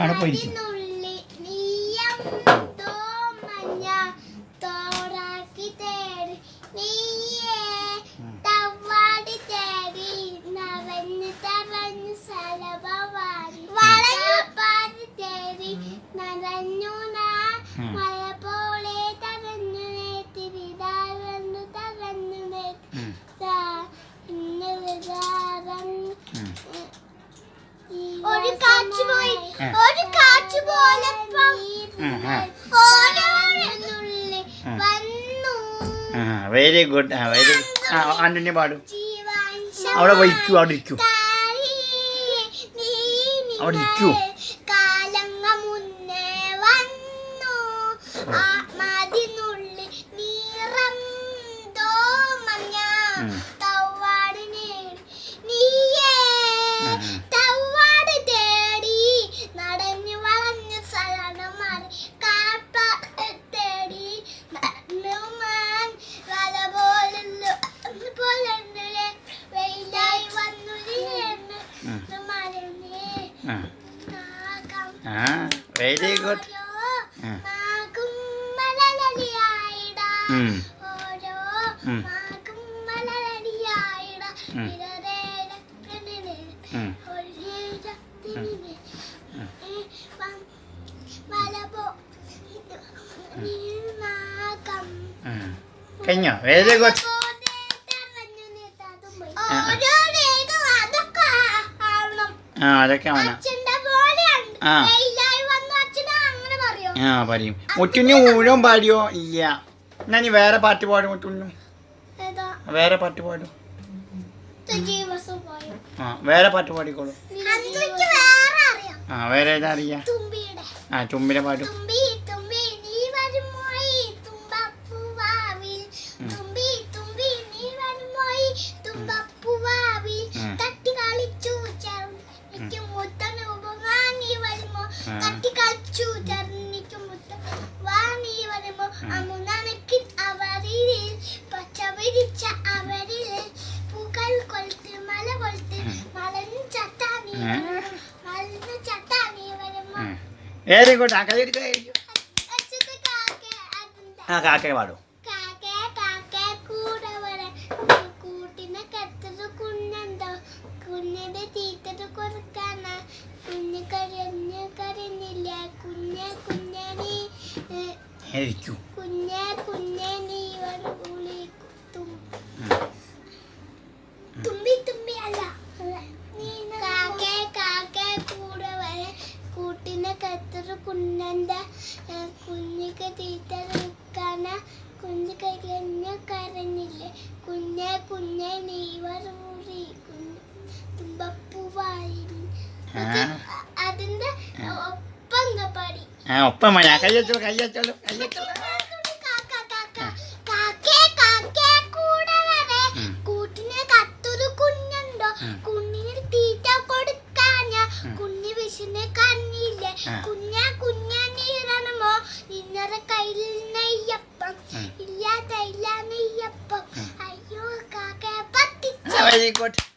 അവിടെ പോയിരിക്കും. Very good. Very Antony പാടും. അവിടെ വയ്ക്കൂ, അവിടെ ഇരിക്കൂ, അവിടെ ഇരിക്കൂ. Very good. കഴിഞ്ഞോ? Very good. അതൊക്കെ വേണം. പറയും. മുറ്റുണ്ണി മുഴുവൻ പാടിയോ? ഇല്ല. എന്നാ നീ വേറെ പാട്ട് പാടും. മുറ്റുണ്ണു വേറെ പാട്ട് പാടും. വേറെ പാട്ട് പാടിക്കോളൂ. വേറെ ഏതാ അറിയാ? തുമ്പിനെ പാടും. Very good. കാക്ക പാടും. കുഞ്ഞിന്റെ തീറ്റത് കൊടുക്കാന കുഞ്ഞ് കരഞ്ഞില്ല കുഞ്ഞെ കുഞ്ഞനി കുഞ്ഞെ കുഞ്ഞെ നീ തുമ്പി തുമ്പി അല്ല കാക്കേ കാക്കേ കൂടെ വരെ കൂട്ടിനെ കത്തറ് കുഞ്ഞന്റെ കുഞ്ഞിക്ക് തീറ്റ കൊടുക്കാന കുഞ്ഞ് കരഞ്ഞില്ലേ കുഞ്ഞെ കുഞ്ഞെ നീ വരൂറി തുമ്പപ്പൂവായി. അതിന്റെ ഒപ്പം പാടി. ഒപ്പം കയ്യച്ചോളൂ കയ്യച്ചോളൂ കയ്യച്ചോളൂ. കൂട്ടിനെ കത്തൊരു കുഞ്ഞുണ്ടോ കുഞ്ഞിന് തീറ്റ കൊടുക്കാഞ്ഞ കുഞ്ഞ് വിശുനെ കണ്ണില്ലേ കുഞ്ഞാ കുഞ്ഞാ നീരണമോ നിന്നറ കയ്യിൽ നെയ്യപ്പം ഇല്ലാത്ത നെയ്യപ്പം. അയ്യോ കാക്ക പറ്റിച്ചു.